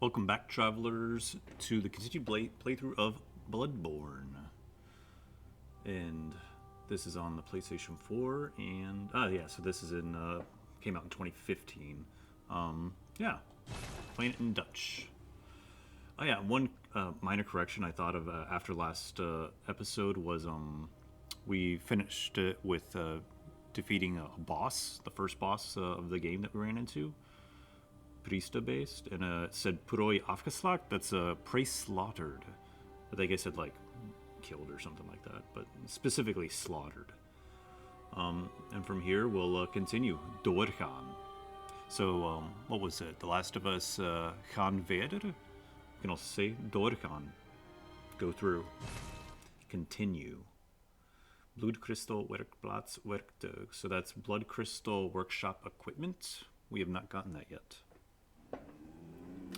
Welcome back, travelers, to the continued playthrough of Bloodborne. And this is on the PlayStation 4, and so this is came out in 2015. Yeah, playing it in Dutch. Oh yeah, one minor correction I thought of after last episode was we finished it with defeating a boss, the first boss of the game that we ran into. Priesta based, and it said Puroi afgeslacht. That's prey slaughtered. I think I said like killed or something like that, but specifically slaughtered. And from here we'll continue doorgaan. So what was it? The Last of Us gaan verder. You can also say doorgaan. Go through. Continue. Bloedkristal werkplaats werktuig. So that's blood crystal workshop equipment. We have not gotten that yet.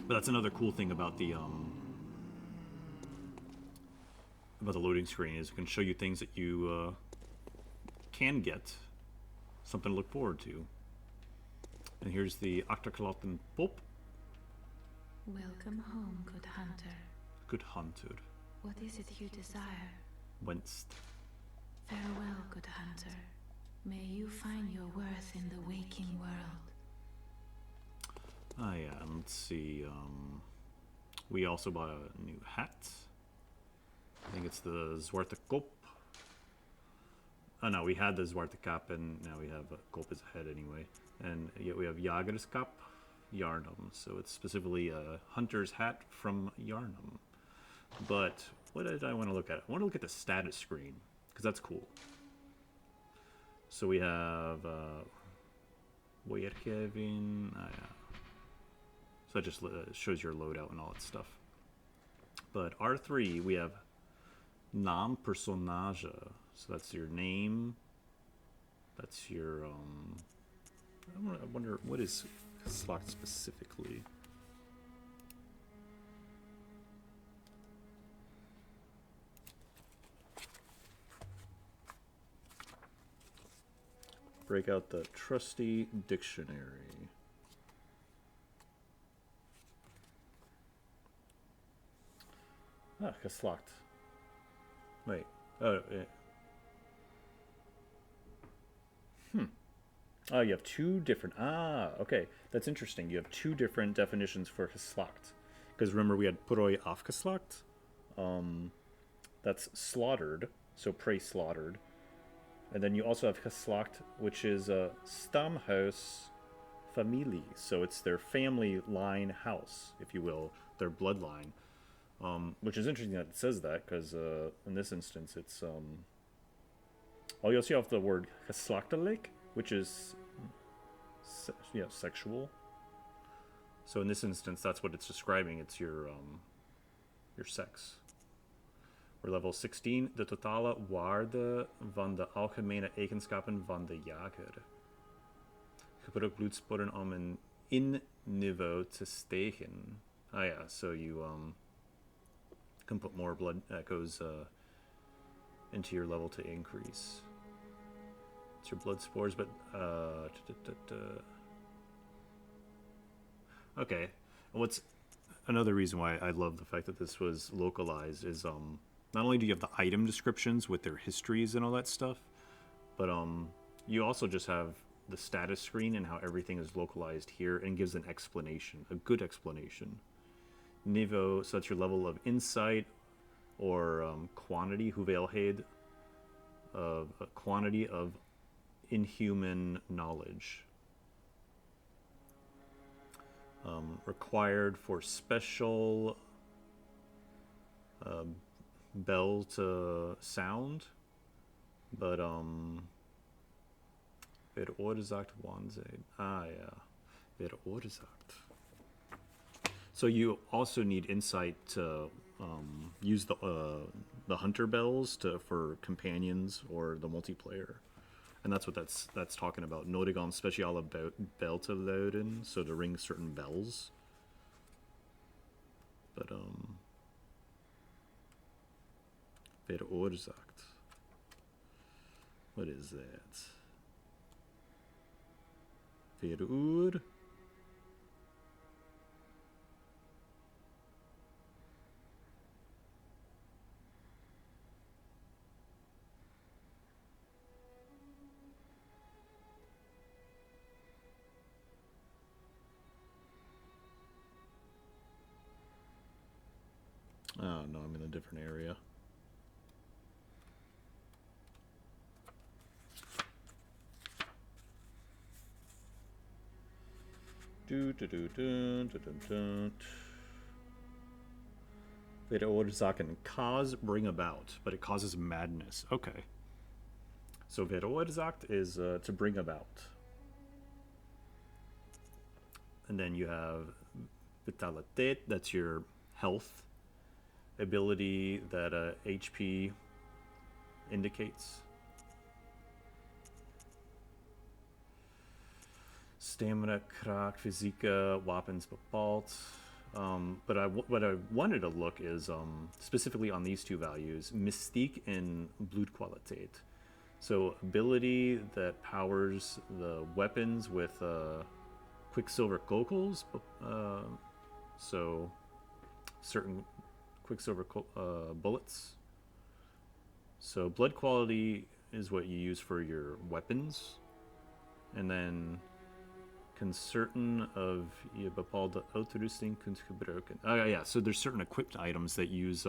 But that's another cool thing about the loading screen is it can show you things that you can get, something to look forward to. And here's the achtergelaten pop. Welcome home, good hunter. Good hunter. What is it you desire? Wenst. Farewell, good hunter. May you find your worth in the waking world. Ah yeah, and let's see. We also bought a new hat. I think it's the Zwarte Kop. Oh no, we had the Zwarte Kap, and now we have Kop as a head anyway. And yet we have Jagerskap Yarnum, so it's specifically a hunter's hat from Yarnum. But what did I want to look at? I want to look at the status screen, because that's cool. So we have Weergeving. Ah yeah. So that just shows your loadout and all that stuff. But R3, we have naam personage. So that's your name. That's your, I wonder, what is Slacht specifically? Break out the trusty dictionary. Ah, geslacht. Wait. Oh, yeah. Oh, you have two different... Ah, okay. That's interesting. You have two different definitions for geslacht. Because remember, we had puroi afgeslacht. That's slaughtered. So prey slaughtered. And then you also have geslacht, which is a stamhuis familie. So it's their family line house, if you will. Their bloodline. Which is interesting that it says that, because in this instance it's oh, you also have the word geslachtelijk, which is sexual. So in this instance, that's what it's describing. It's your sex. We're level 16. De totale waarde van de algemene eigenschappen van de jager. Gebruik bloedsporen om een in-niveau te stegen. Ah yeah, so you can put more blood echoes into your level to increase. It's your blood spores, but okay. What's another reason why I love the fact that this was localized is not only do you have the item descriptions with their histories and all that stuff, but you also just have the status screen and how everything is localized here and gives an explanation, a good explanation. Niveau, so that's your level of insight or quantity, hoeveelheid of quantity of inhuman knowledge. Required for special bell to sound, but veroorzaakt waanzin. Ah yeah, veroorzaakt. So you also need insight to use the hunter bells for companions or the multiplayer, and that's what that's talking about. Nodig om speciale bel te luiden, so to ring certain bells. But veroorzaakt. What is that? Veroor. Oh no, I'm in a different area. Veroorzaken, cause, bring about, but it causes madness. Okay. So veroorzaakt is to bring about. And then you have vitaliteit, that's your health. Ability that HP indicates. Stamina, kracht, fysieke, wapens bepaald. What I wanted to look is specifically on these two values, mystique and bloedkwaliteit. So ability that powers the weapons with quicksilver kogels. So certain quicksilver bullets. So blood quality is what you use for your weapons. And then can certain of je bepaalde uitrusting kunt gebruiken. Oh yeah, so there's certain equipped items that use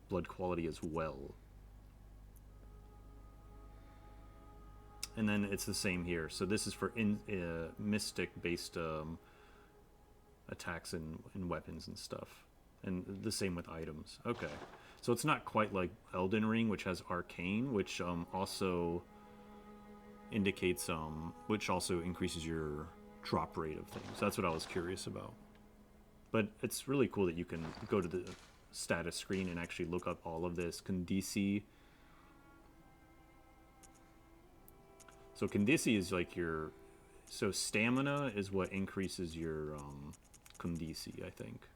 blood quality as well. And then it's the same here. So this is for mystic-based attacks and weapons and stuff. And the same with items. Okay. So it's not quite like Elden Ring, which has arcane, which also indicates which also increases your drop rate of things. That's what I was curious about. But it's really cool that you can go to the status screen and actually look up all of this. Conditie. So conditie is like your... So stamina is what increases your conditie, I think.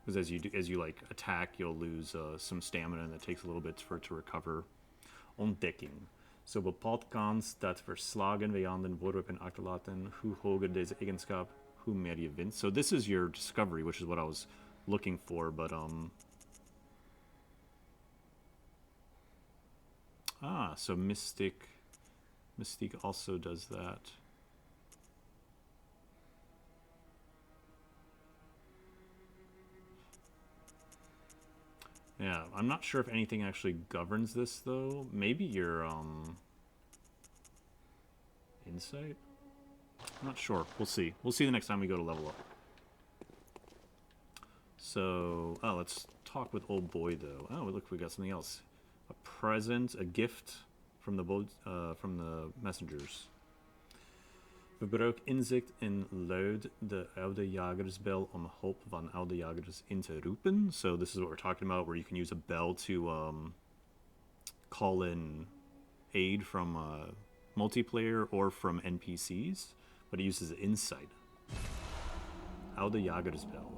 Because as you like attack, you'll lose some stamina, and it takes a little bit for it to recover. Ontdekking. Zo bepaald kans dat verslagen vijanden voorwerpen achterlaten. Hoe hoger deze eigenschap, hoe meer je wint. So this is your discovery, which is what I was looking for, but so Mystique also does that. Yeah, I'm not sure if anything actually governs this though. Maybe your insight? I'm not sure. We'll see. We'll see the next time we go to level up. So, let's talk with old boy though. Oh, look, we got something else. A present, a gift from the messengers. Gebruik inzicht in luid de oude jagersbel om hulp van oude jagers in te roepen. So this is what we're talking about, where you can use a bell to call in aid from multiplayer or from NPCs, but it uses insight. Oude jagersbel.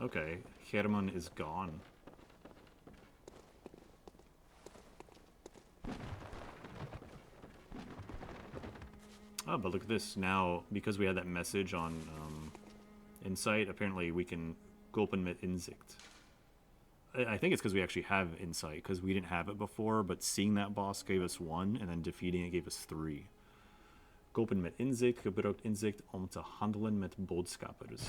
Okay, Herman is gone. Oh, but look at this. Now, because we had that message on Insight, apparently we can Gopen met Inzicht. I think it's because we actually have Insight, because we didn't have it before, but seeing that boss gave us 1, and then defeating it gave us 3. Gopen met Inzicht, gebruikt Inzicht om te handelen met boodschappers.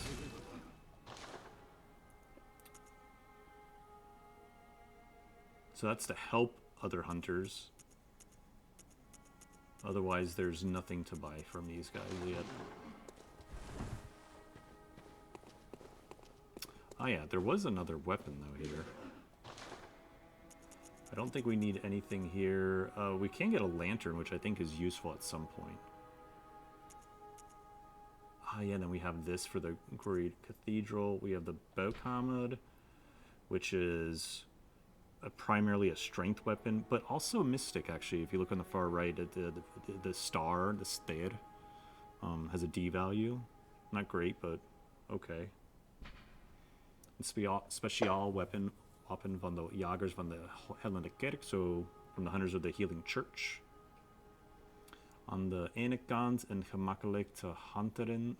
So that's to help other hunters. Otherwise, there's nothing to buy from these guys yet. Oh yeah, there was another weapon though here. I don't think we need anything here. We can get a lantern, which I think is useful at some point. Ah yeah, then we have this for the Great Cathedral. We have the Bouwkamer, which is primarily a strength weapon, but also mystic actually. If you look on the far right at the star, the ster, has a D value. Not great, but okay. Speciaal weapon van de jagers van de Hellende Kerk, so from the hunters of the Healing Church. Aan de ene kant een gemakkelijk te hanteren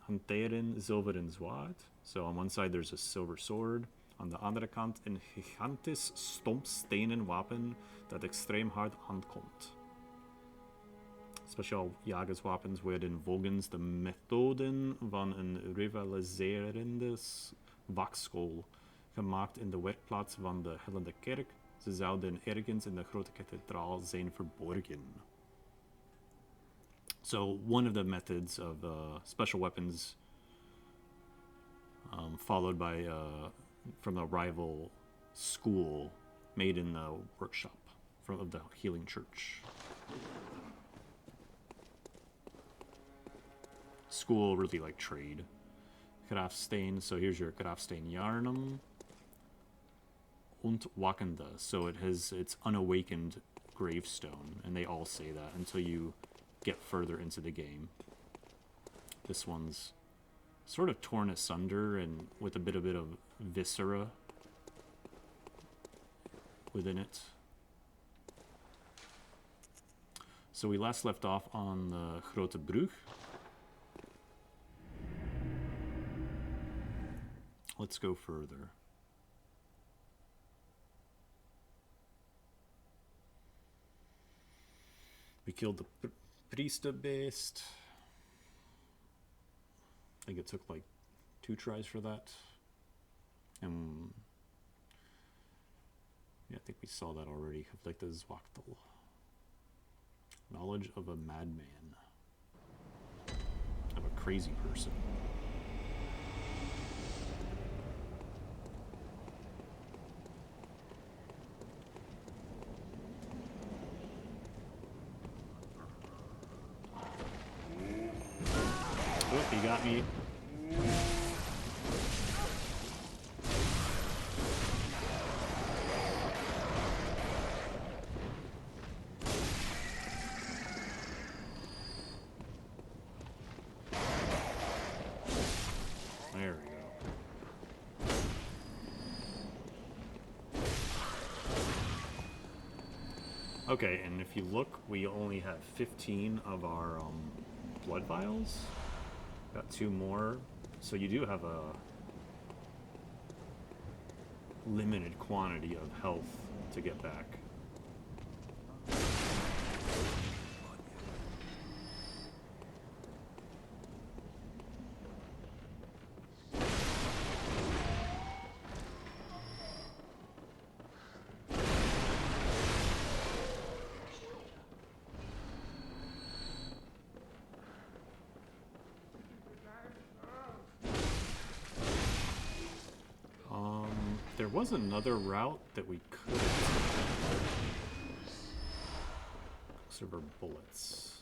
zilveren zwaard. So on one side there's a silver sword. Aan de andere kant een gigantisch stomp stenen wapen dat extreem hard aankomt. Speciaaljagerswapens werden volgens de methoden van een rivaliserende wakschool gemaakt in de werkplaats van de Hellende Kerk. Ze zouden ergens in de grote kathedraal zijn verborgen. So one of the methods of special weapons followed by from a rival school made in the workshop of the Healing Church. School really like trade. Grafsteen, so here's your Grafsteen Yarnum. Ontwakende, so it's unawakened gravestone, and they all say that until you get further into the game. This one's sort of torn asunder and with a bit of viscera within it. So we last left off on the Grote Brug. Let's go further. We killed the Priesterbeest. I think it took like 2 tries for that. And yeah, I think we saw that already. Like the Zwachtel. Knowledge of a madman. Of a crazy person. Oh, he got me. There we go. Okay, and if you look, we only have 15 of our blood vials. Got 2 more, so you do have a limited quantity of health to get back. There was another route that we could have taken. Bullets.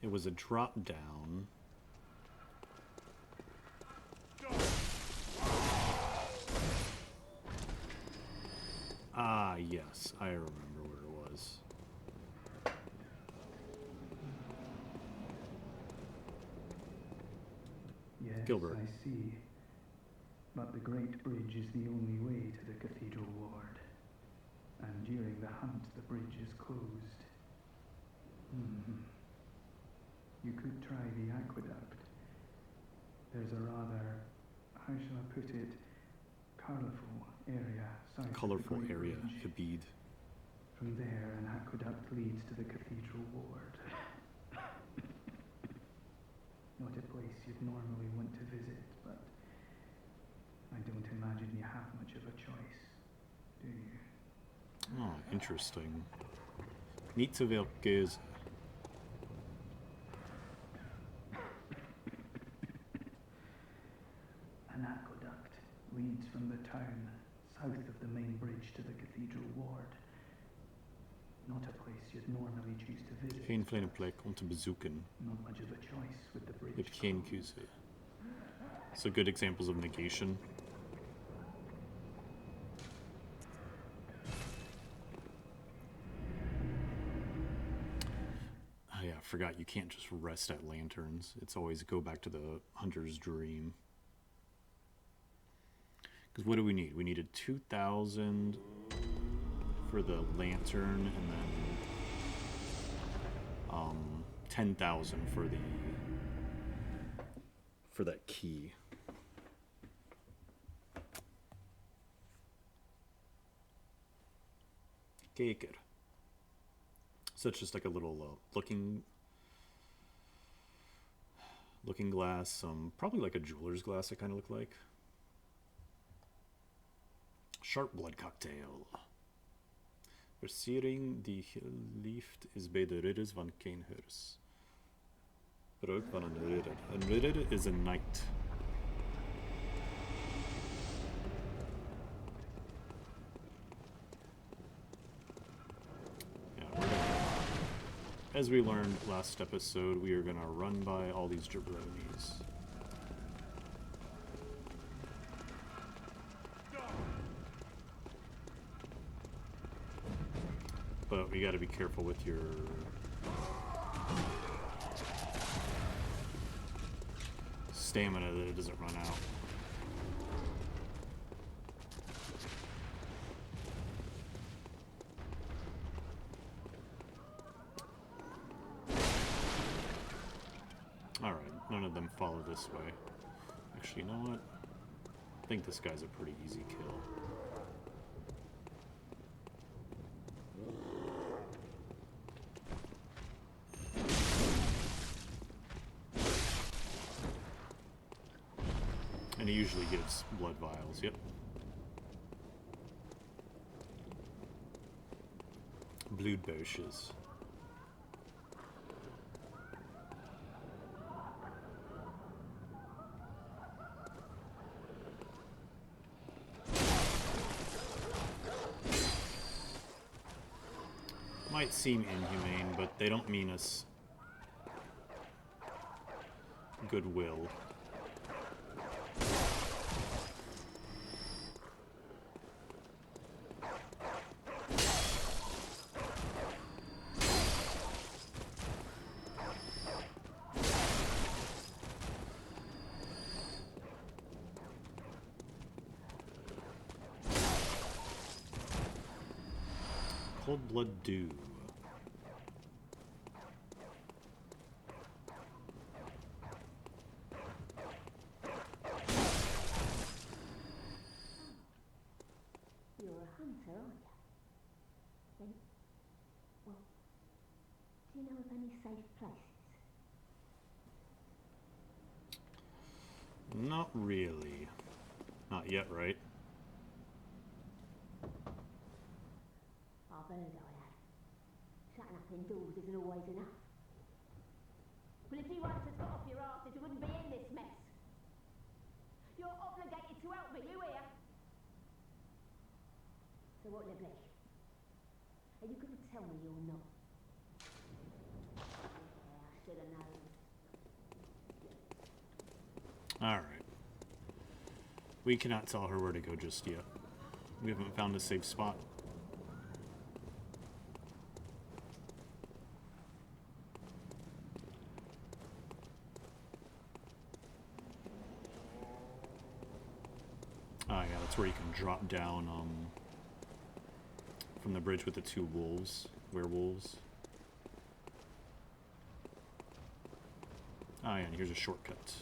It was a drop down. Ah, yes, I remember where it was. Yes, Gilbert. I see. But the Great Bridge is the only way to the Cathedral Ward. And during the hunt, the bridge is closed. You could try the aqueduct. There's a rather, how shall I put it, colorful area south Colorful of the Great area, Bridge. Habib. From there, an aqueduct leads to the Cathedral Ward. Not a place you'd normally want to visit, but I don't imagine you have much of a choice, do you? Oh, interesting. Niet te veel keuze. An aqueduct leads from the town south of the main bridge to the Cathedral Ward. Not a place you'd normally choose to visit. Geen fijne plek om te bezoeken. Not much of a choice with the bridge. Je hebt geen keuze. So good examples of negation. Oh yeah, I forgot you can't just rest at lanterns. It's always go back to the hunter's dream. Because what do we need? We needed 2,000 for the lantern, and then 10,000 for that key. Kijker. So it's just like a little looking glass, probably like a jeweler's glass it kind of looked like. Sharp blood cocktail. Versiering die geliefd is bij de ridders van Keenhurst. Brood van een ridder. Een ridder is a knight. As we learned last episode, we are going to run by all these jabronis. But we got to be careful with your stamina that it doesn't run out. Alright, none of them follow this way. Actually, you know what? I think this guy's a pretty easy kill. And he usually gives blood vials, yep. Bloedbuisjes. Might seem inhumane, but they don't mean us goodwill. Cold blood dew. You're a hunter, aren't you? Then, well, do you know of any safe places? Not really. Not yet, right? I've heard I have. Shutting up indoors isn't always enough. Well, if you once had got off your arses, you wouldn't be in this mess. You're obligated to help me, you hear? So what, Lovely? Are you going to tell me you're not? Yeah, I should have known. Alright. We cannot tell her where to go just yet. We haven't found a safe spot. Oh yeah, that's where you can drop down from the bridge with the two werewolves. Oh yeah, and here's a shortcut.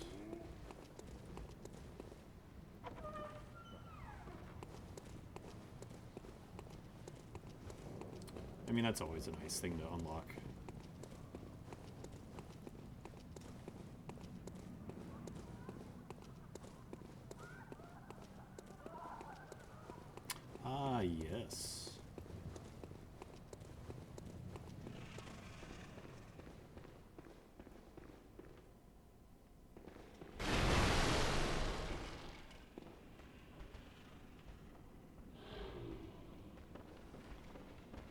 I mean, that's always a nice thing to unlock. Ah, yes.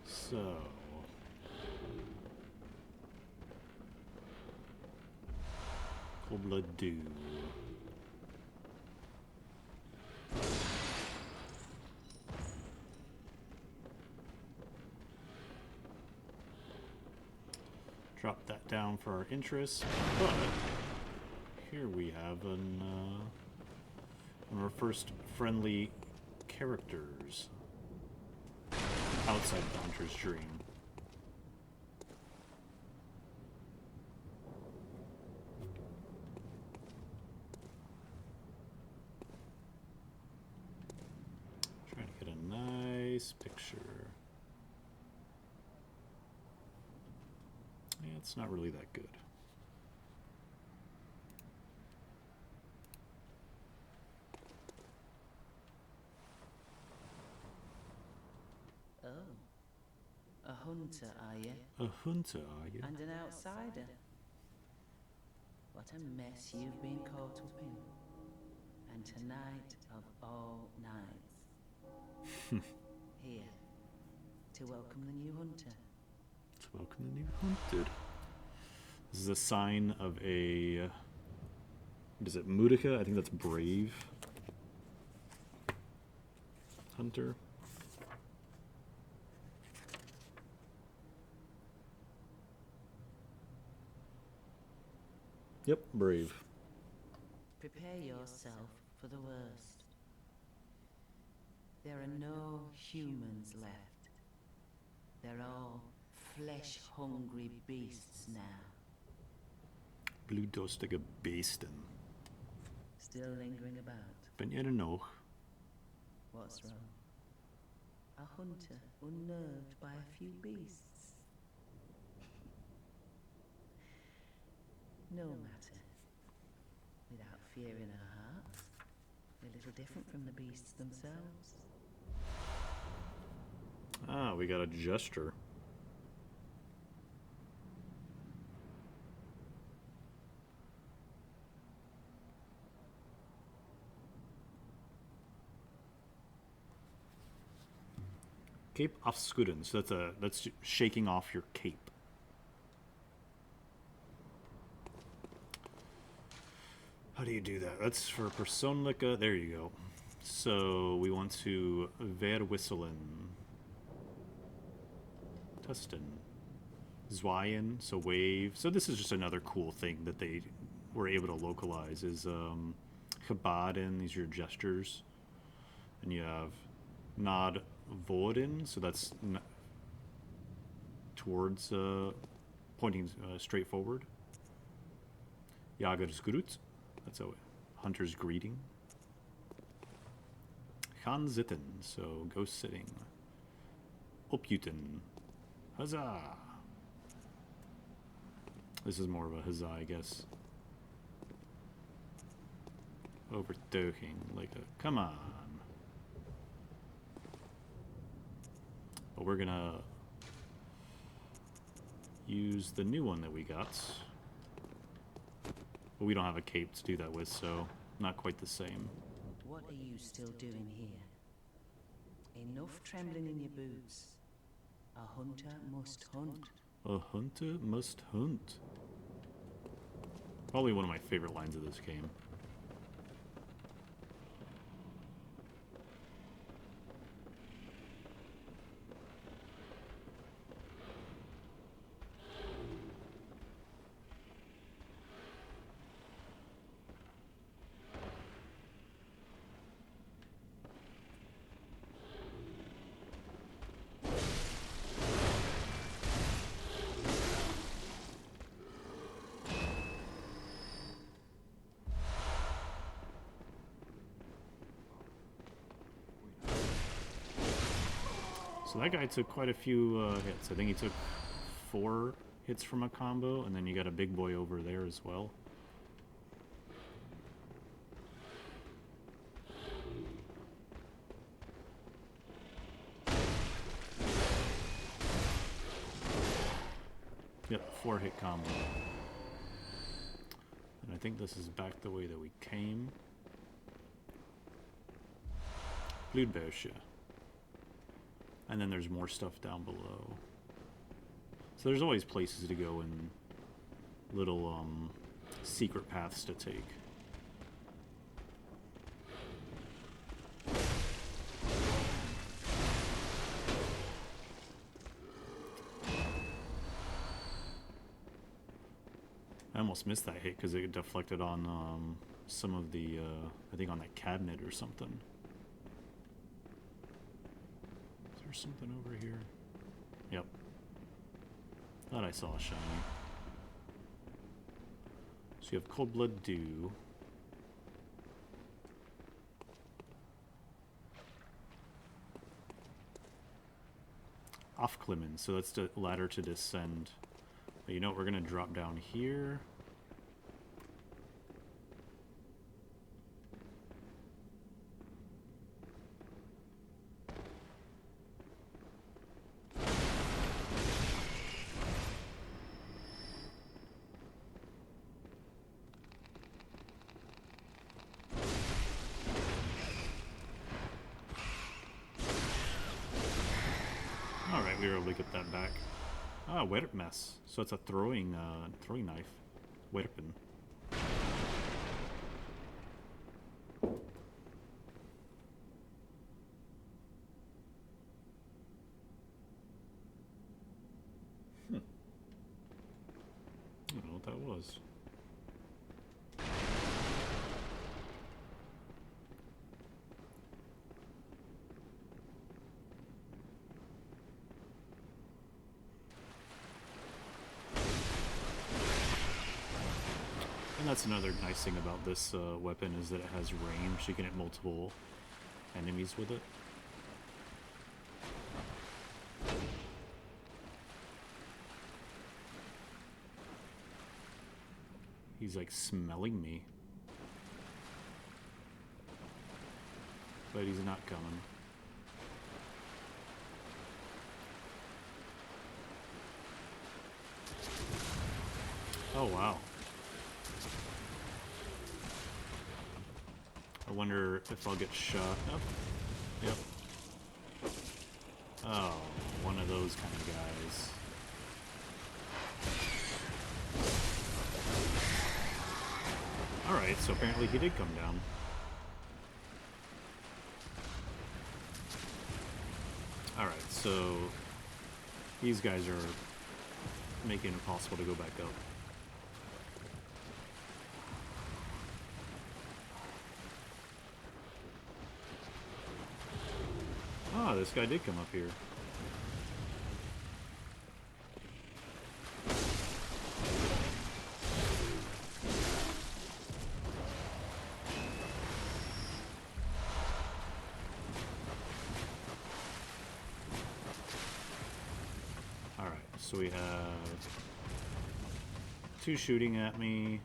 So... Cold blood dew. Drop that down for our interest, but here we have one of our first friendly characters outside the Hunter's Dream. Trying to get a nice picture. That's not really that good. Oh. A hunter, are you? A hunter, are you? And an outsider. What a mess you've been caught up in. And tonight of all nights. Here. To welcome the new hunter. To welcome the new hunted. This is a sign of a... What is it? Mutica? I think that's brave. Hunter. Yep, brave. Prepare yourself for the worst. There are no humans left. They're all flesh-hungry beasts now. Bloeddorstige beesten. Still lingering about. Ben jij er nog? What's wrong? A hunter unnerved by a few beasts. No matter. Without fear in her heart, we're a little different from the beasts themselves. Ah, we got a gesture. Cape afschudden. So that's shaking off your cape. How do you do that? That's for persoonlijke. There you go. So we want to verwisselen. Testen. Zwaaien, so wave. So this is just another cool thing that they were able to localize is gebaden, these are your gestures. And you have nod woorden, so that's towards pointing straight forward. Jagersgroet, that's a hunter's greeting. Gaan zitten, so go sitting. Opjutten, huzzah. This is more of a huzzah, I guess. Overtuiging, like a come on. But we're gonna use the new one that we got. But we don't have a cape to do that with, so not quite the same. What are you still doing here? Enough trembling in your boots. A hunter must hunt. A hunter must hunt. Probably one of my favorite lines of this game. So that guy took quite a few hits. I think he took 4 hits from a combo, and then you got a big boy over there as well. Yep, 4-hit combo. And I think this is back the way that we came. Bloedbuisje. And then there's more stuff down below. So there's always places to go and little secret paths to take. I almost missed that hit because it deflected on some of the, I think on that cabinet or something. There's something over here. Yep. Thought I saw a shiny. So you have Cold Blood Dew. Afklimmen, so that's the ladder to descend. But you know what? We're gonna drop down here. Alright, we were able to get that back. Ah, weapon mess. So it's a throwing knife. Weapon. I don't know what that was. And that's another nice thing about this weapon is that it has range. You can hit multiple enemies with it. He's like smelling me. But he's not coming. Oh wow. I wonder if I'll get shot. Oh, yep. Oh, one of those kind of guys. Alright, so apparently he did come down. Alright, so these guys are making it impossible to go back up. Ah, this guy did come up here. Alright, so we have two shooting at me.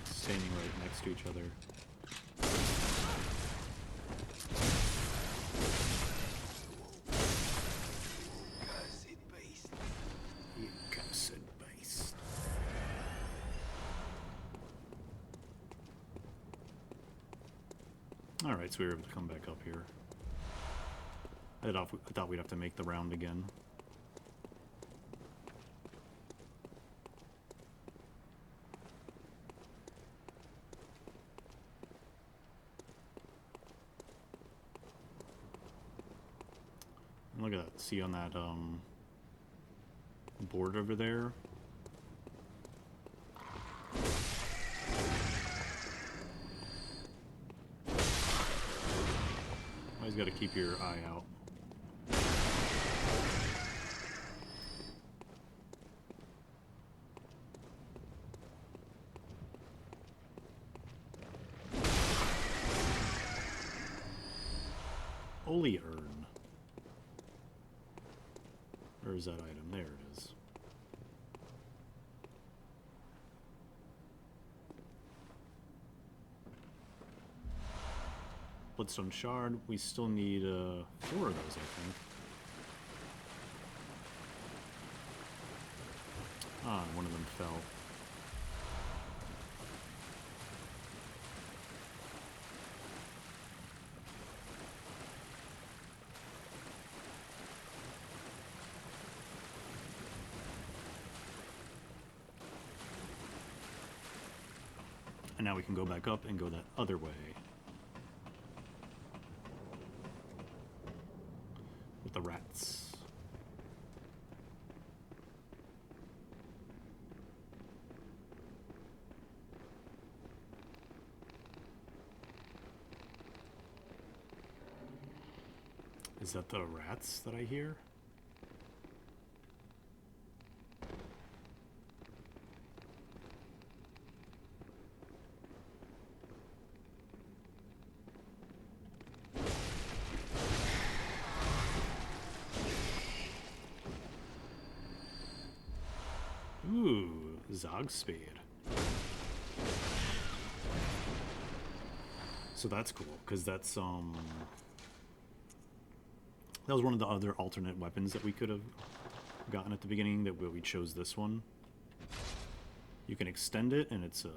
Standing right next to each other. You cursed beast. Alright, so we were able to come back up here. I thought we'd have to make the round again. Look at that. See on that board over there? Always got to keep your eye out. Holy urn. Where is that item? There it is. Bloodstone shard. We still need 4 of those, I think. Ah, one of them fell. And now we can go back up and go that other way. With the rats. Is that the rats that I hear? Zogspade. So that's cool, because that's that was one of the other alternate weapons that we could have gotten at the beginning, that we chose this one. You can extend it and it's a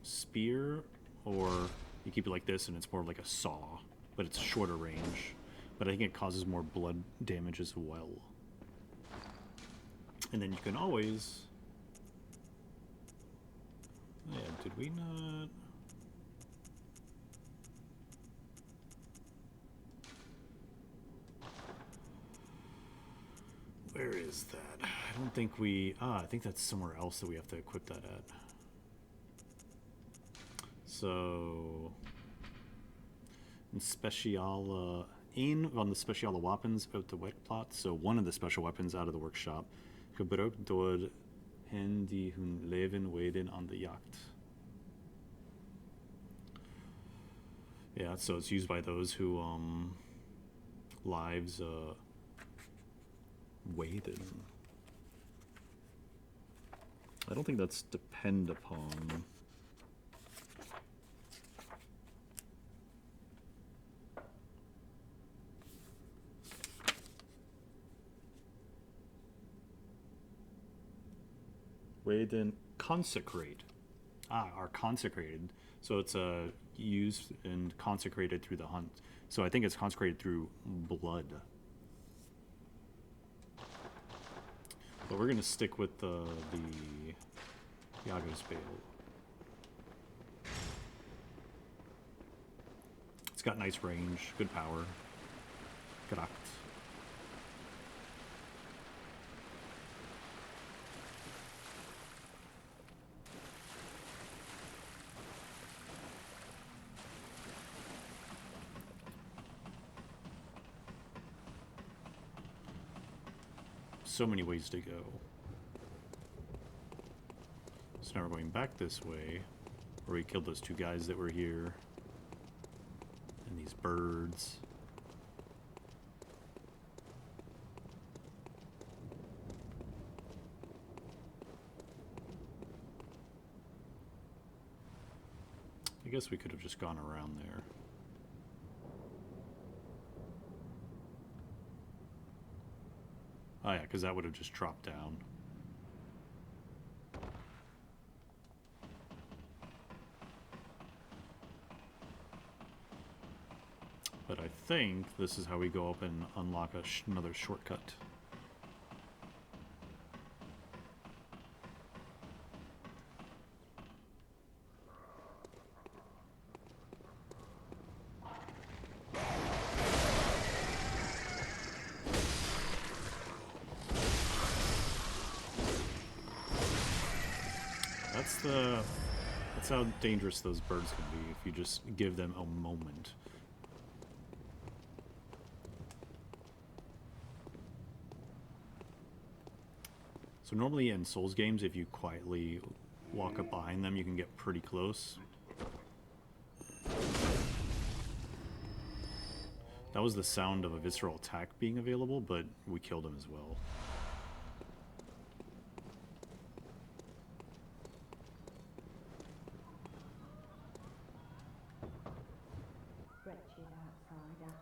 spear, or you keep it like this and it's more like a saw, but it's shorter range. But I think it causes more blood damage as well. And then you can always... Yeah, did we not... Where is that? I don't think we... I think that's somewhere else that we have to equip that at. So... In speciale... Een van de speciale wapens uit de werkplaats. So one of the special weapons out of the workshop. Gebruikt door hen die hun leven wijden aan de jacht. Yeah, so it's used by those who, lives, waded. I don't think that's depend upon. Waded, consecrate. Are consecrated. So it's used and consecrated through the hunt. So I think it's consecrated through blood. But we're going to stick with the Yago's Bale. It's got nice range, good power. Kracht. So many ways to go. So now we're going back this way, where we killed those two guys that were here. And these birds. I guess we could have just gone around there. Oh yeah, because that would have just dropped down. But I think this is how we go up and unlock another shortcut. That's how dangerous those birds can be if you just give them a moment. So normally in Souls games, if you quietly walk up behind them, you can get pretty close. That was the sound of a visceral attack being available, but we killed him as well.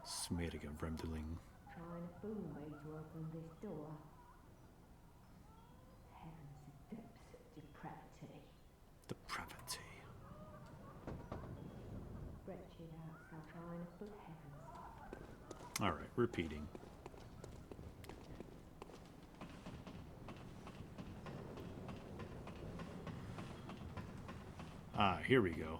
Smerige Vreemdeling. Trying to fool me to open this door. Heaven's depths of depravity. Depravity. Wretched hearts are trying to fool heavens. Alright, repeating. Here we go.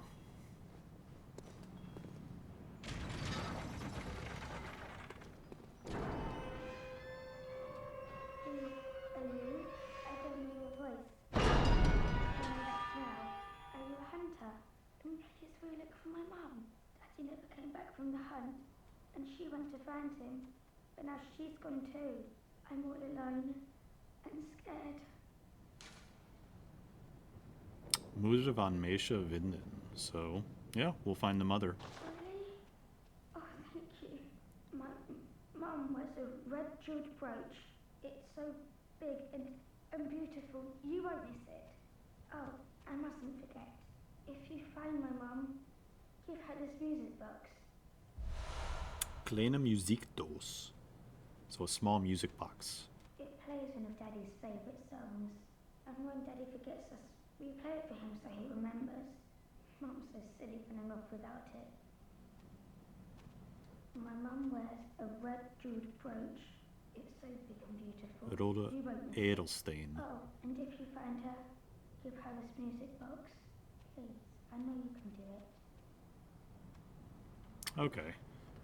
From the hunt, and she went to find him, but now she's gone too. I'm all alone and scared. Moeder van Meisje Vinden. So, yeah, we'll find the mother. Really? Oh, thank you. My mum wears a red jeweled brooch. It's so big and beautiful. You won't miss it. Oh, I mustn't forget. If you find my mum, give her this music box. Kleine Musikdoos. So a small music box. It plays one of Daddy's favourite songs. And when Daddy forgets us, we play it for him so he remembers. Mum's so silly running off without it. My mum wears a red jeweled brooch. It's so big and beautiful. Rode You won't miss it. Edelstein. Oh, and if you find her, give her this music box. Please, I know you can do it. Okay.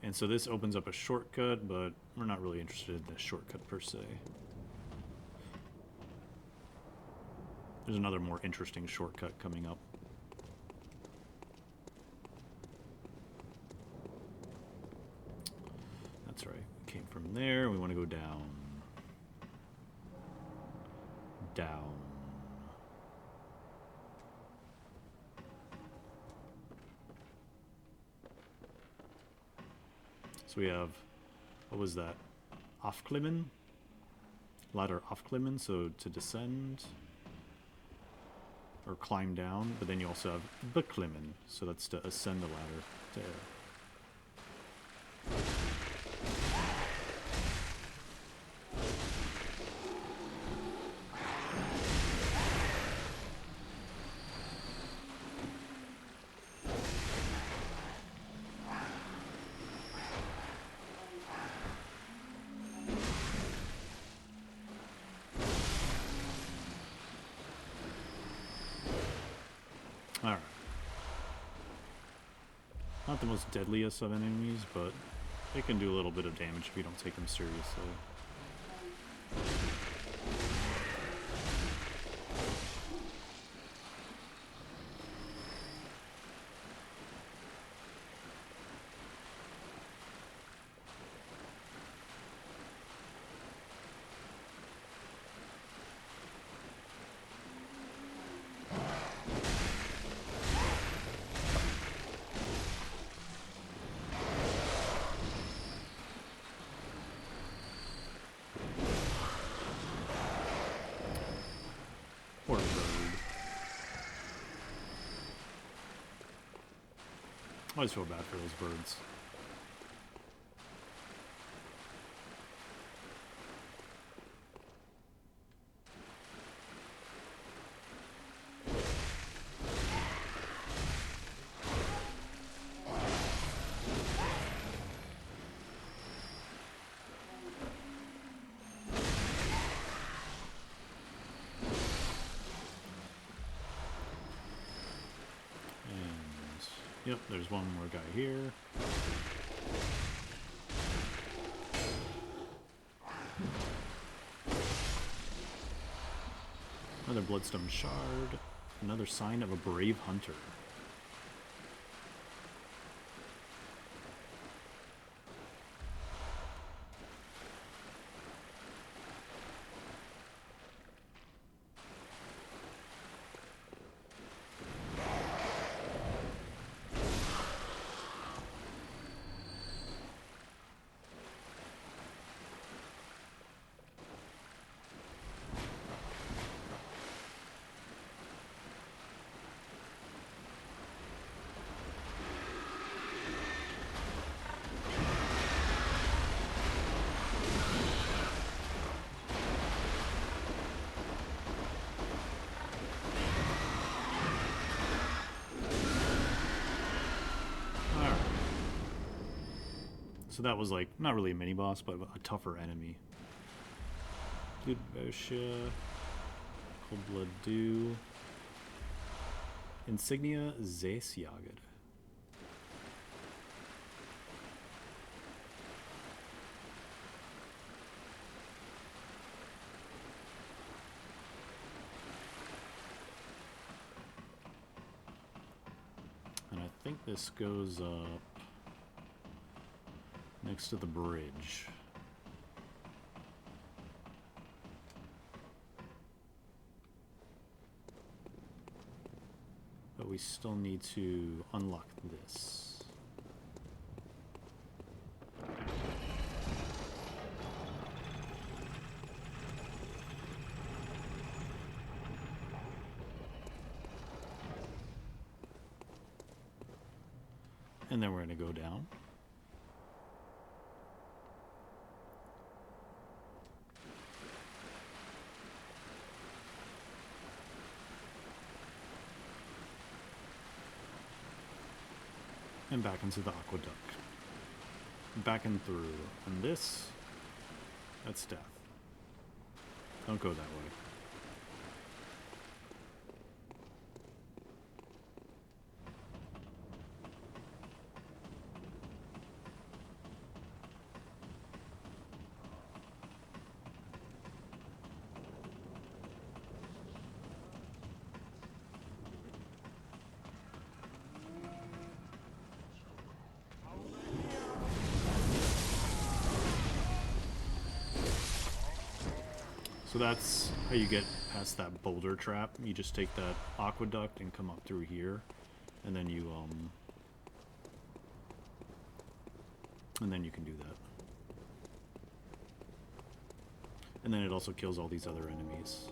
And so this opens up a shortcut, but we're not really interested in this shortcut per se. There's another more interesting shortcut coming up. That's right. We came from there. We want to go down. Down. So we have, what was that? Afklimmen? Ladder Afklimmen, so to descend. Or climb down, but then you also have beklimmen, so that's to ascend the ladder to air. Alright. Not the most deadliest of enemies, but they can do a little bit of damage if you don't take them seriously. Poor bird. I always feel bad for those birds. Yep, there's one more guy here. Another bloodstone shard. Another sign of a brave hunter. So that was like, not really a mini-boss, but a tougher enemy. Blutbosche, Cold Blood Dew, Insignia Zeesjager. And I think this goes up next to the bridge. But we still need to unlock this. And then we're going to go down. And back into the aqueduct. Back and through. And this, that's death. Don't go that way. So that's how you get past that boulder trap. You just take that aqueduct and come up through here, and then you can do that. And then it also kills all these other enemies.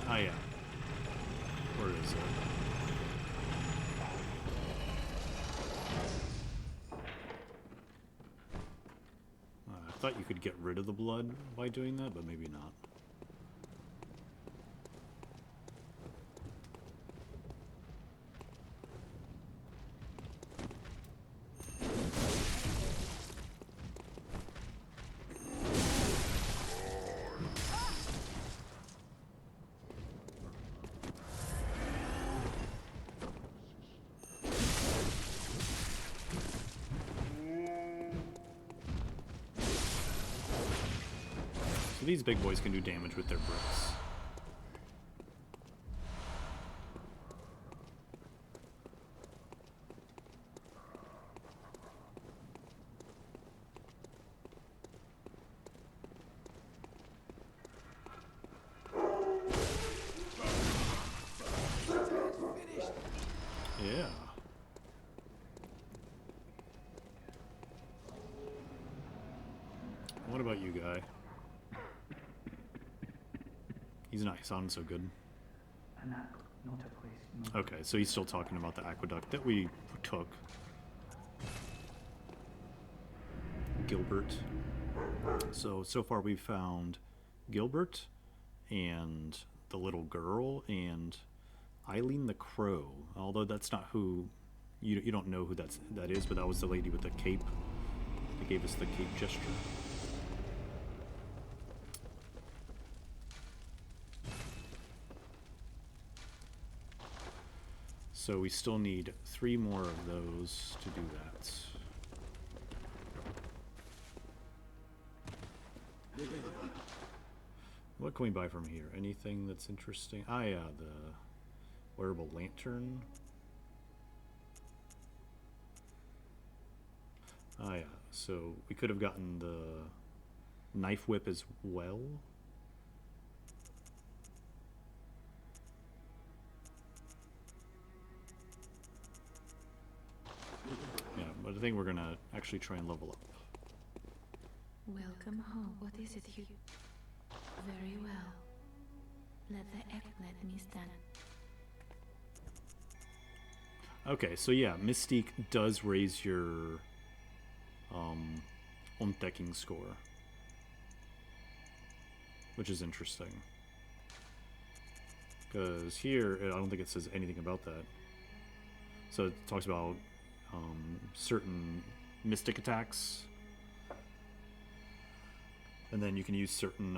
Oh yeah. Where is it? I thought you could get rid of the blood by doing that, but maybe not. So these big boys can do damage with their bricks. Yeah. What about you, guy? He's not sounding so good. Not a place. Not Okay, so he's still talking about the aqueduct that we took. Gilbert. So far we've found Gilbert and the little girl and Eileen the Crow. Although that's not who, you don't know who that is, but that was the lady with the cape. They gave us the cape gesture. So we still need 3 more of those to do that. What can we buy from here? Anything that's interesting? Ah, yeah, the wearable lantern. Ah, yeah, so we could have gotten the knife whip as well. Yeah, but I think we're gonna actually try and level up. Welcome home. What is it you... Very well. Let me stand. Okay, so yeah, Mystique does raise your ontdekking score, which is interesting. Because here, I don't think it says anything about that. So it talks about certain mystic attacks, and then you can use certain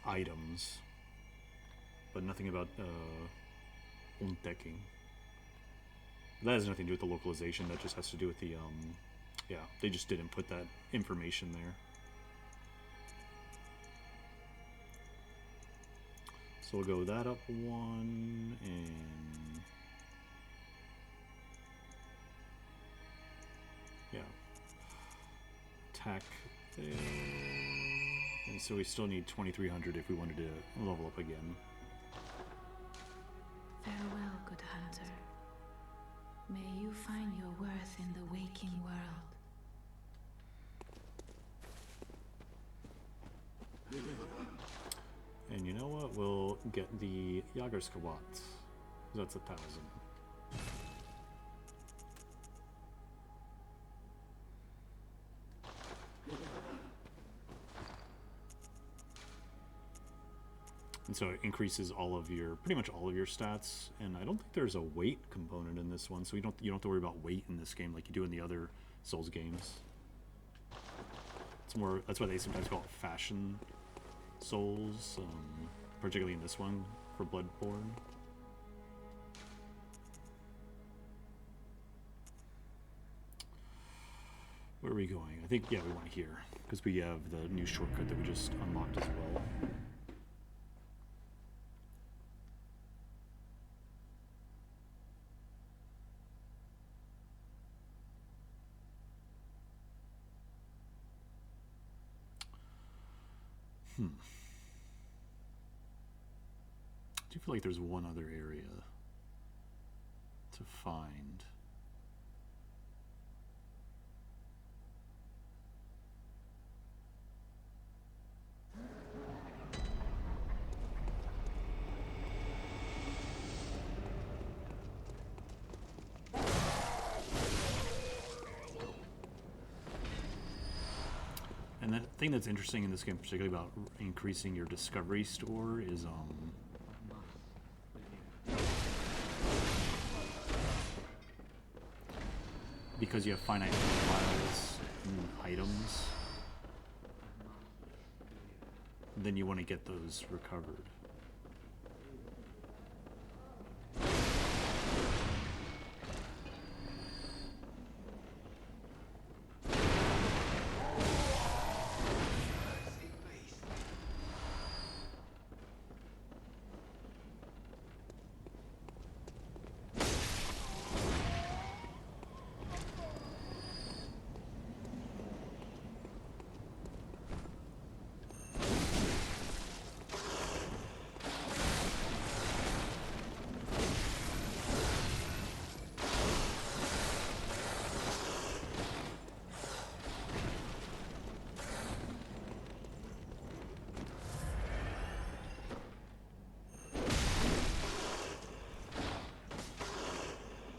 items, but nothing about ontdekking. That has nothing to do with the localization. That just has to do with the yeah, they just didn't put that information there. So we'll go that up 1 and yeah, attack there. And so we still need 2300 if we wanted to level up again. Farewell, good hunter. May you find your worth in the waking world. And you know what? We'll get the Jagerskawat. That's 1,000. And so it increases all of your, pretty much all of your stats. And I don't think there's a weight component in this one, so you don't have to worry about weight in this game like you do in the other Souls games. It's more, that's why they sometimes call it fashion Souls, particularly in this one for Bloodborne. Where are we going? I think, yeah, we want here, because we have the new shortcut that we just unlocked as well. I do feel like there's one other area to find. And the thing that's interesting in this game, particularly about increasing your discovery score, is because you have finite files and items, then you want to get those recovered.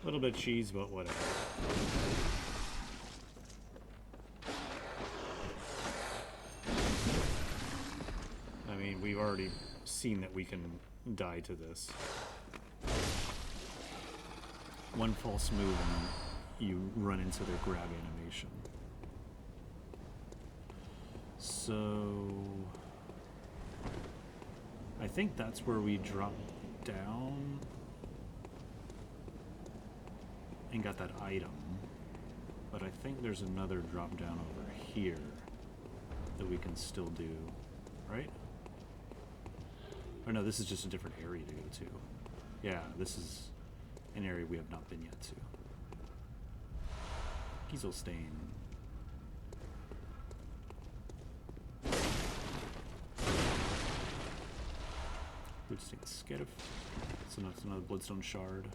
A little bit of cheese, but whatever. I mean, we've already seen that we can die to this. One false move and you run into their grab animation. So I think that's where we drop down and got that item, but I think there's another drop down over here that we can still do, right? Or no, this is just a different area to go to. Yeah, this is an area we have not been yet to. Kieselstein. Bloodstone Scatif. So that's another Bloodstone Shard.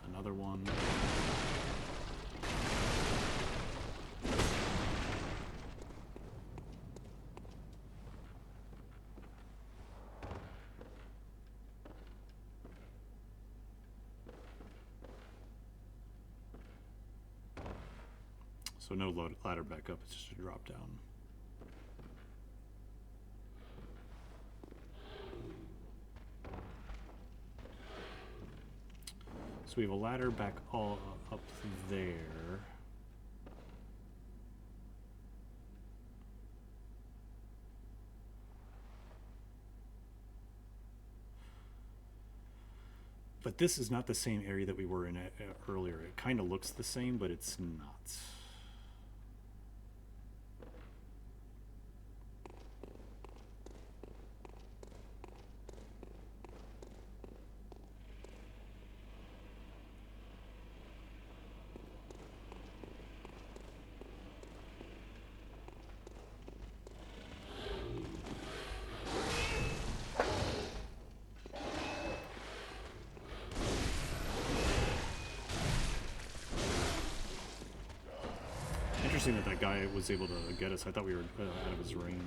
Another one. So no ladder back up, it's just a drop down. So we have a ladder back all up there. But this is not the same area that we were in earlier. It kind of looks the same, but it's not. interesting that that guy was able to get us. I thought we were out of his range.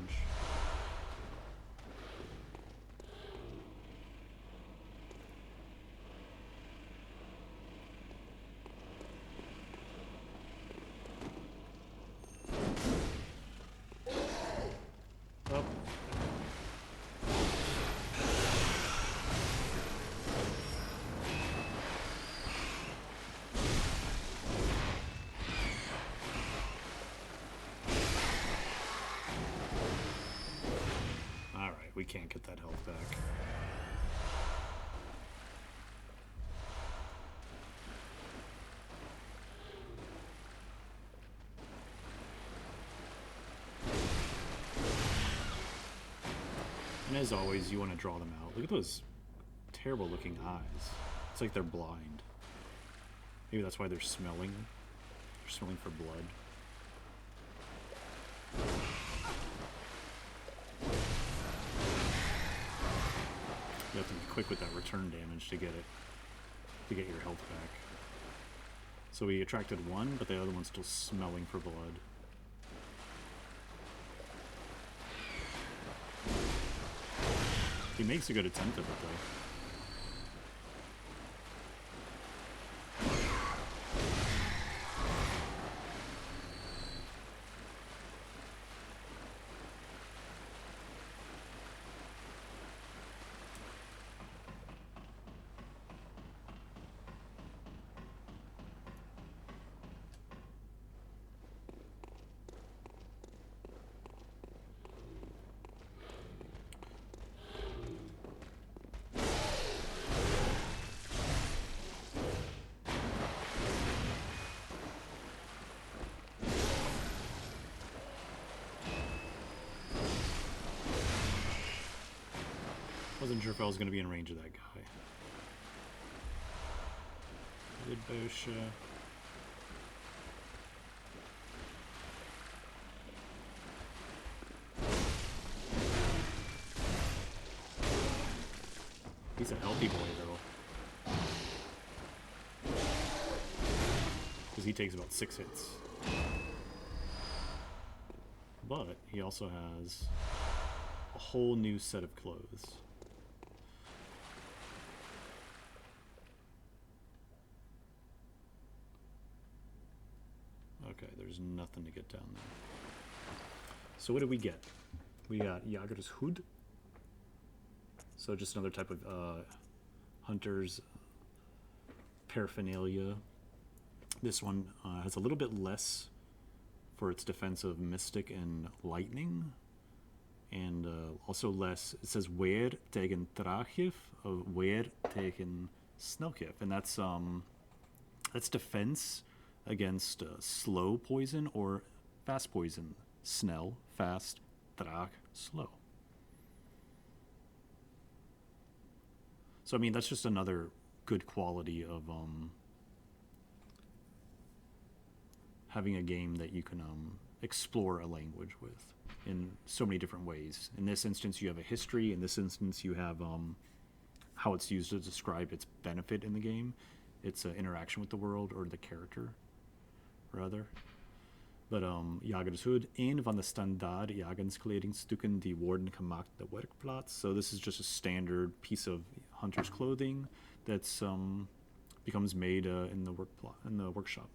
Oh. Alright, we can't get that health back. And as always, you want to draw them out. Look at those terrible looking eyes. It's like they're blind. Maybe that's why they're smelling. They're smelling for blood. You have to be quick with that return damage to get it, to get your health back. So we attracted one, but the other one's still smelling for blood. He makes a good attempt at it, though. Wasn't sure if I was going to be in range of that guy. Good Bosha. He's a healthy boy, though. Because he takes about 6 hits. But he also has a whole new set of clothes. Okay, there's nothing to get down there. So what did we get? We got Jager's Hood. So just another type of hunter's paraphernalia. This one has a little bit less for its defense of Mystic and Lightning. And also less, it says Weer tegen Traagif, of Weer tegen Snelgif. And that's defense against slow poison or fast poison. Snel, fast, traag, slow. So I mean, that's just another good quality of having a game that you can explore a language with in so many different ways. In this instance, you have a history. In this instance, you have how it's used to describe its benefit in the game, its interaction with the world or the character, rather. But Jager's Hood, een van de standaard jagenskledingstukken die worden gemaakt de werkplaats. So this is just a standard piece of hunter's clothing that's becomes made in the workshop.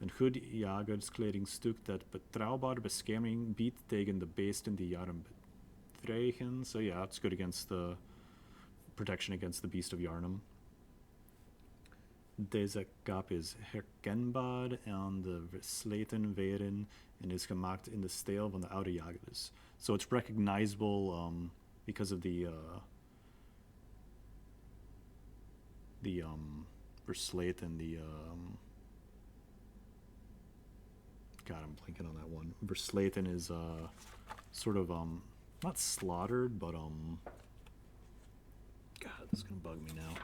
Een goed jagerskledingstuk dat betrouwbare bescherming biedt tegen de beesten die jaren bedreigen. So yeah, it's good against the protection against the beast of Yarnum. Deze kap is herkenbaar aan de versleten veren en is gemaakt in de stijl van de oude jagers. So it's recognizable because of the versleten, God, I'm blanking on that one. Versleten is sort of not slaughtered, but God, this is gonna bug me now.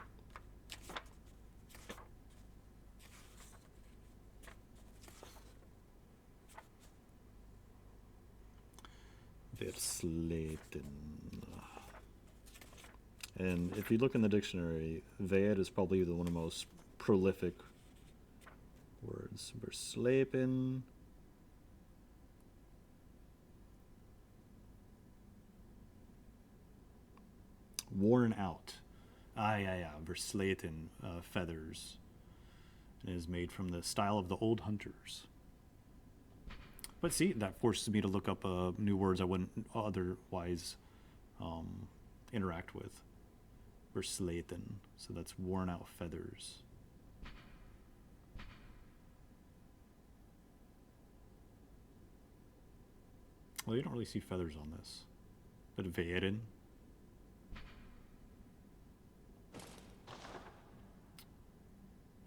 Versleten. And if you look in the dictionary, ver is probably one of the most prolific words. Verslepen, worn out. Versleten feathers. It is made from the style of the old hunters. But see, that forces me to look up new words I wouldn't otherwise interact with. Versleten. So that's worn out feathers. Well, you don't really see feathers on this. But veren.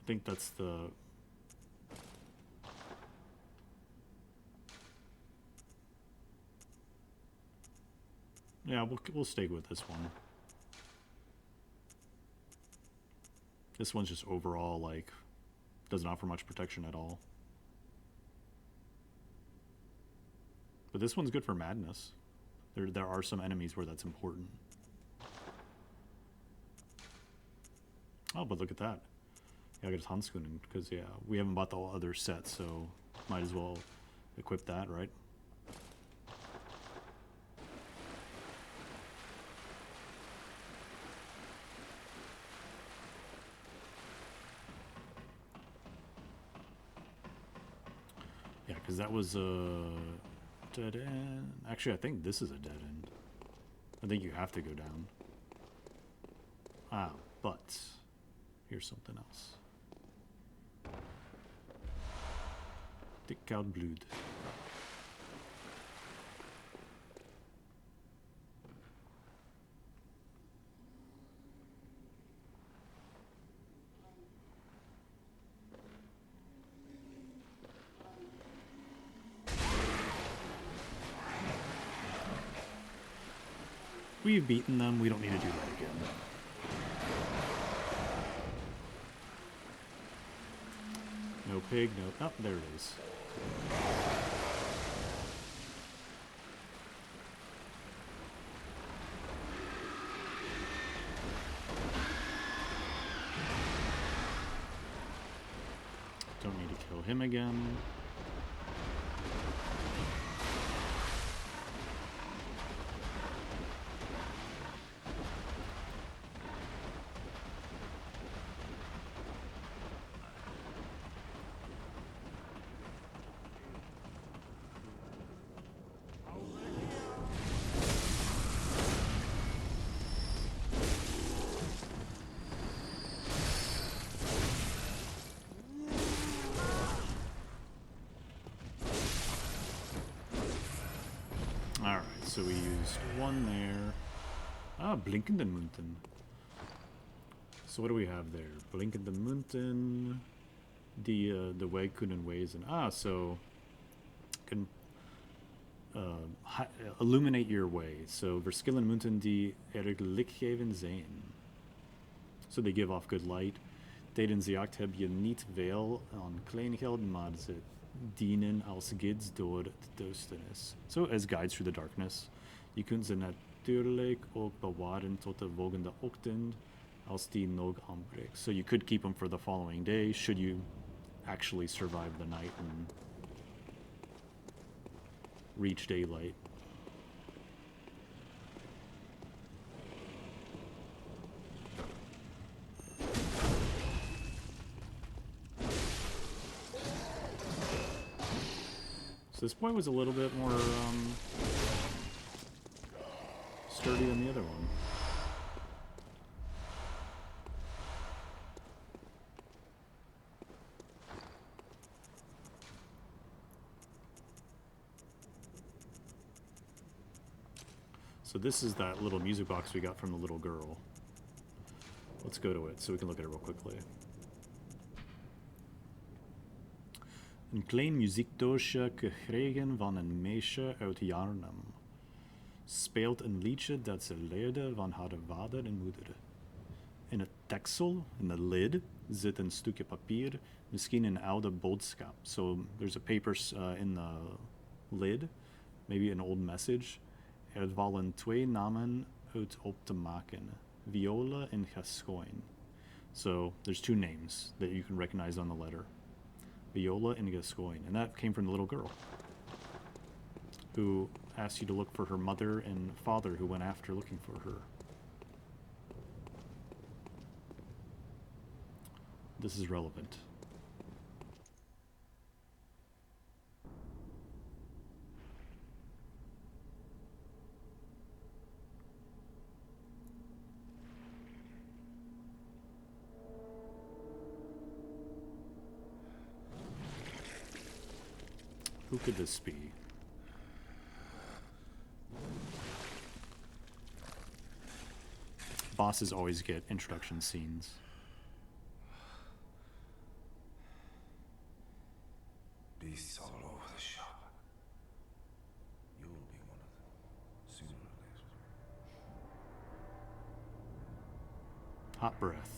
I think that's the... Yeah, we'll stay with this one. This one's just overall, like, doesn't offer much protection at all. But this one's good for madness. There are some enemies where that's important. Oh, but look at that. Yeah, I got a Hanskunen, because, yeah, we haven't bought the other set, so might as well equip that, right? Yeah, because that was a dead end. Actually, I think this is a dead end. I think you have to go down. Ah, but here's something else. Dick out blood. We've beaten them, we don't need to do that again. No pig, no... Oh, there it is. Don't need to kill him again. So we used one there. Ah, Blinkende Munten. So what do we have there? Blinkende Munten. The way kunnen wezen. Ah, so can illuminate your way. So verschillende munten die erg lichtgevend zijn. So they give off good light. Tijdens de jacht heb je niet veel aan kleingeld, maar ze dienen als guides door de duisternis. So as guides through the darkness. Je kunt ze natuurlijk ook bewaren tot de volgende ochtend als die nog aanbreekt. So you could keep them for the following day, should you actually survive the night and reach daylight. So this boy was a little bit more sturdy than the other one. So this is that little music box we got from the little girl. Let's go to it so we can look at it real quickly. Een klein muziekdoosje gekregen van een meisje uit Jarnum. Speelt een liedje dat ze leerde van haar vader en moeder. In het deksel, in the lid, zit een stukje papier, misschien een oude boodschap. So there's a paper in the lid, maybe an old message. Er vallen twee namen uit op te maken, Viola en Gascoigne. So there's two names that you can recognize on the letter. Viola and Gascoigne, and that came from the little girl who asked you to look for her mother and father who went after looking for her. this is relevant. Who could this be? Bosses always get introduction scenes. Beasts all over the shop. You'll be one of them, sooner or later. Hot breath.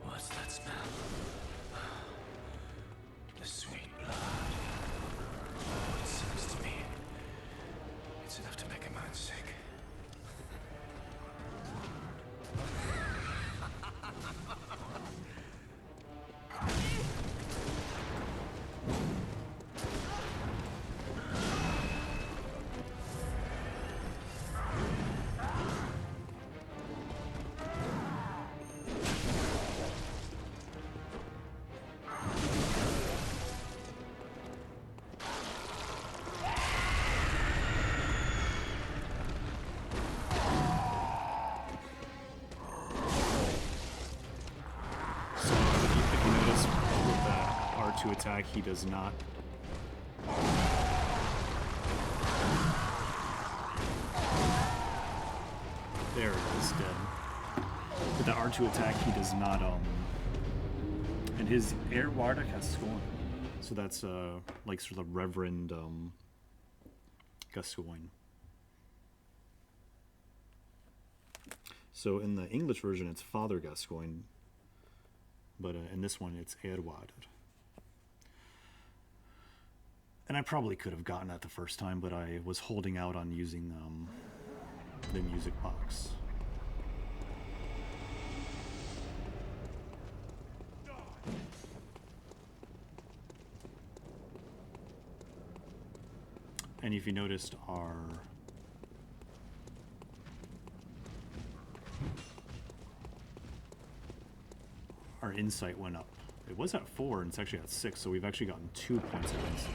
What's that smell? The sweet blood. Oh, it seems to me it's enough to make a man sick. If you notice with that R2 attack, he does not. There it is, dead. With the R2 attack, he does not, and his air Wardak has scorn. So that's, like, sort of Reverend, Gascoigne. So in the English version, it's Father Gascoigne. But in this one, it's Erward. And I probably could have gotten that the first time, but I was holding out on using the music box. And if you noticed, our insight went up. It was at 4 and it's actually at 6, so we've actually gotten 2 points of insight.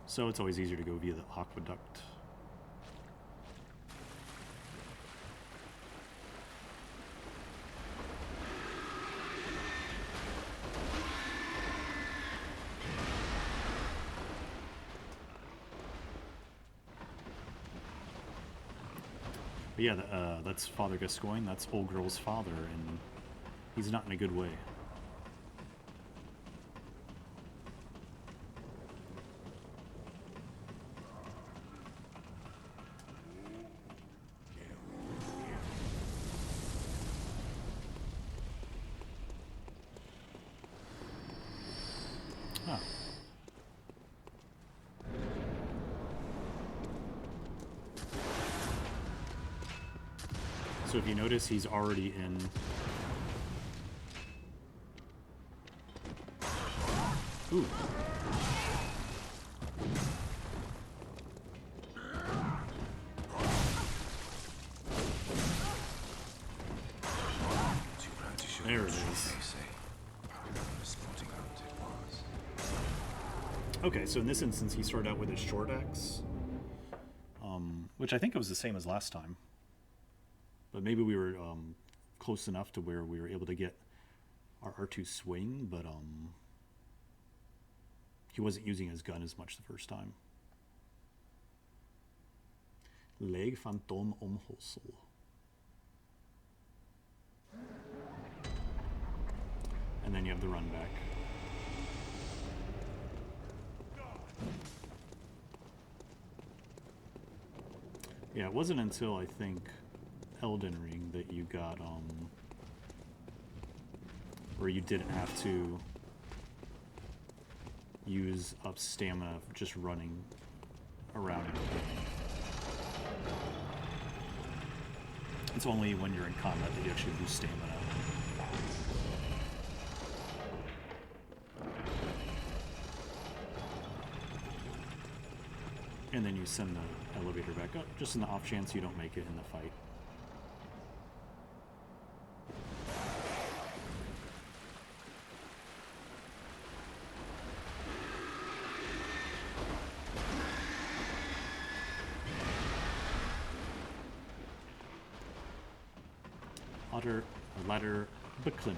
So it's always easier to go via the aqueduct. But yeah, that's Father Gascoigne. That's old girl's father, and he's not in a good way. Huh. So if you notice, he's already in. Ooh. There it is. Okay, so in this instance, he started out with his short axe, which I think it was the same as last time. But maybe we were close enough to where we were able to get our R2 swing, but he wasn't using his gun as much the first time. Leg Phantom Omhulsel. And then you have the run back. Yeah, it wasn't until I think Elden Ring that you got where you didn't have to use up stamina just running around in the game. It's only when you're in combat that you actually lose stamina. And then you send the elevator back up, just in the off chance you don't make it in the fight. Ladder beklimmen.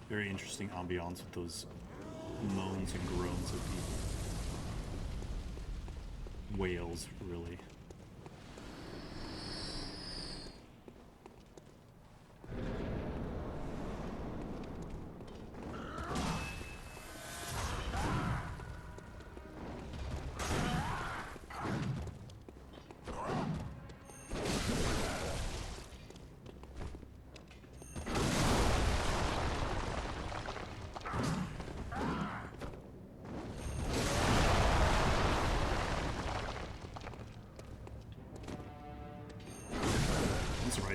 Very interesting ambiance with those moans and groans of the whales, really.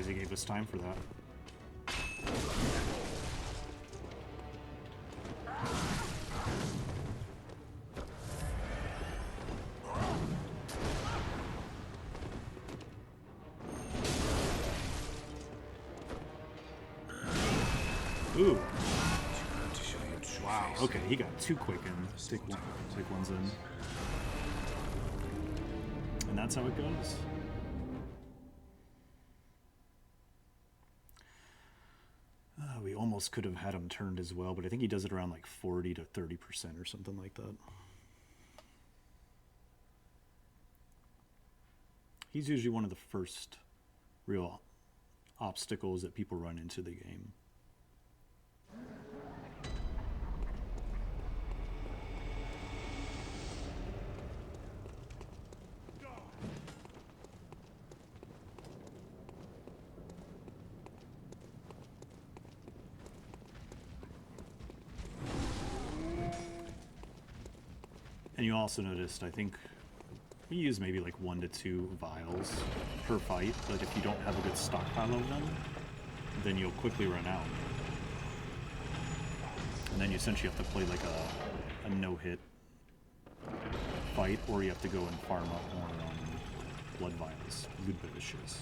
He gave us time for that. Ooh. Wow, okay, he got two quickens. Take ones in. And that's how it goes. We almost could have had him turned as well, but I think he does it around like 40 to 30% or something like that. He's usually one of the first real obstacles that people run into the game. And you also noticed, I think, we use maybe like 1 to 2 vials per fight, but if you don't have a good stockpile of them, then you'll quickly run out. And then you essentially have to play like a no-hit fight, or you have to go and farm up more blood vials. Ludwig's.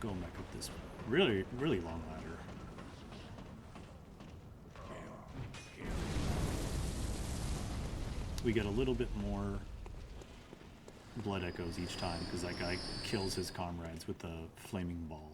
Going back up this really long ladder. We get a little bit more blood echoes each time because that guy kills his comrades with the flaming ball.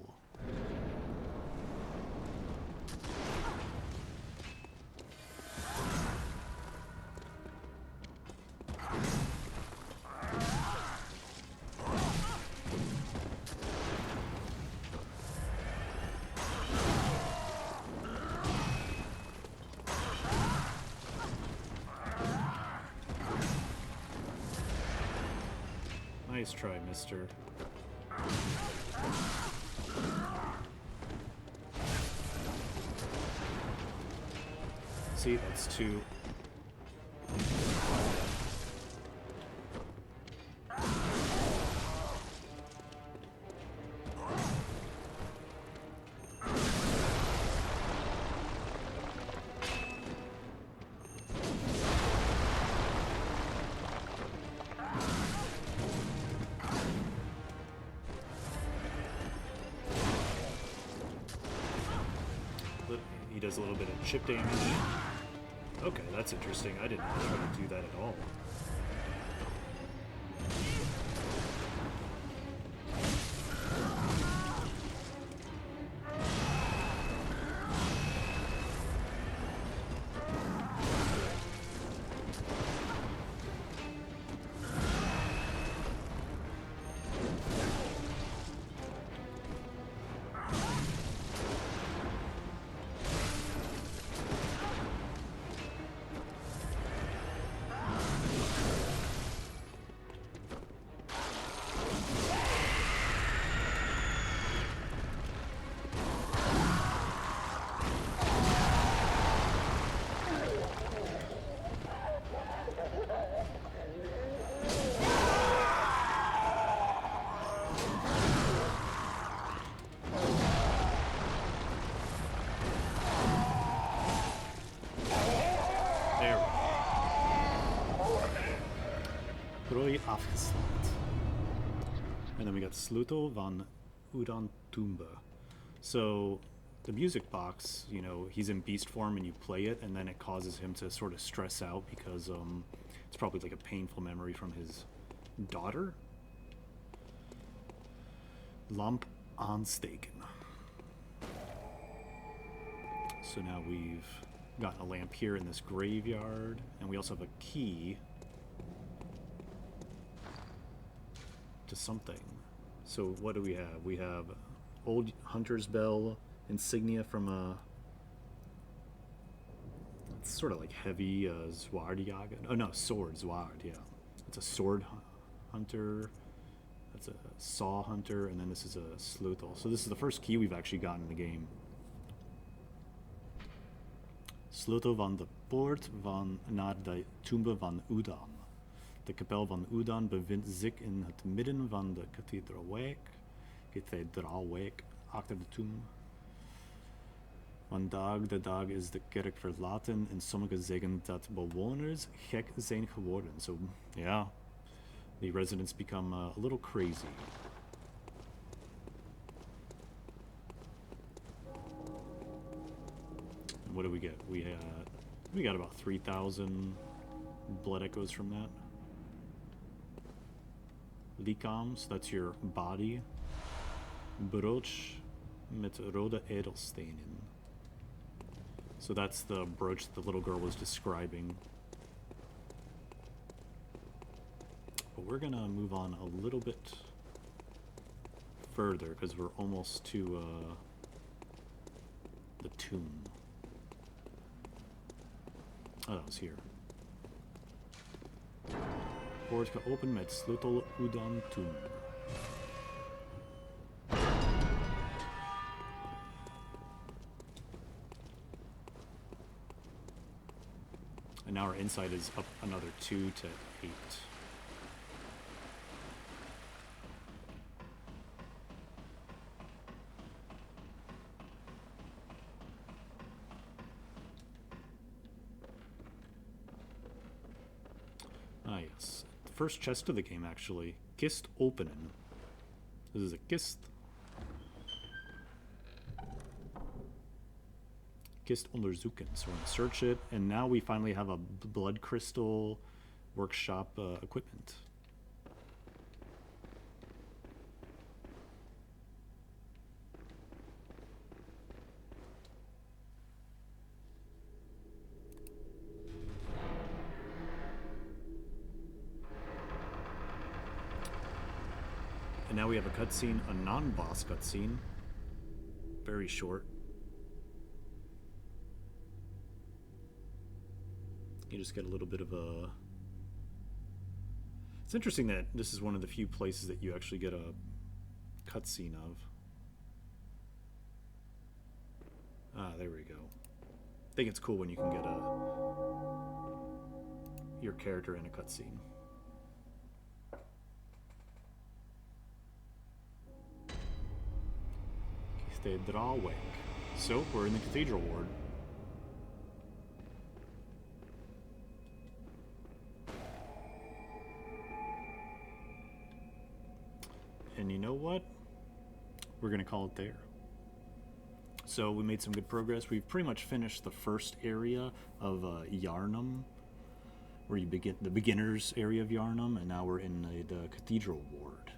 Nice try, mister. See, that's 2. does a little bit of chip damage. Okay, that's interesting. I didn't try to do that at all. And then we got Sluto van Udan Tumba. So the music box, you know, he's in beast form and you play it, and then it causes him to sort of stress out because it's probably like a painful memory from his daughter. Lamp aansteken. So now we've got a lamp here in this graveyard, and we also have a key to something. So what do we have? We have old hunter's bell insignia from a, it's sort of like heavy zwaardjager. Oh no, sword, zwaard, yeah. It's a sword hunter. That's a saw hunter, and then this is a sleutel. So this is the first key we've actually gotten in the game. Sleutel van de poort van naar de tombe van Udan. De kapel van Udan bevindt zich in het midden van de kathedraalwijk achter de tombe. Vandaag de dag is de kerk verlaten en sommigen zeggen dat bewoners gek zijn geworden. So, yeah, the residents become a little crazy. And what do we get? We got about 3,000 blood echoes from that. Lichaams, that's your body. Brooch met rode edelstenen. So that's the brooch the little girl was describing. But we're gonna move on a little bit further because we're almost to the tomb. Oh, that was here. Poort geopend met sleutel Udan tomb. And now our insight is up another 2 to 8. Ah, yes. The first chest of the game, actually. Kist openen. This is a kist. Kist onderzoeken. So we're going to search it, and now we finally have a blood crystal workshop equipment. And now we have a cutscene, a non-boss cutscene. Very short. You just get a little bit of a... It's interesting that this is one of the few places that you actually get a cutscene of. Ah, there we go. I think it's cool when you can get your character in a cutscene. Cathedraalwijk. So, we're in the cathedral ward. And you know what? We're going to call it there. so we made some good progress. We've pretty much finished the first area of Yarnum, where you begin the beginners area of Yarnum, and now we're in the cathedral ward.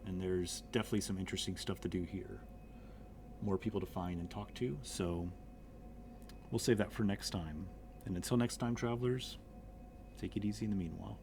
And there's definitely some interesting stuff to do here. More people to find and talk to, so we'll save that for next time. And until next time, travelers, take it easy in the meanwhile.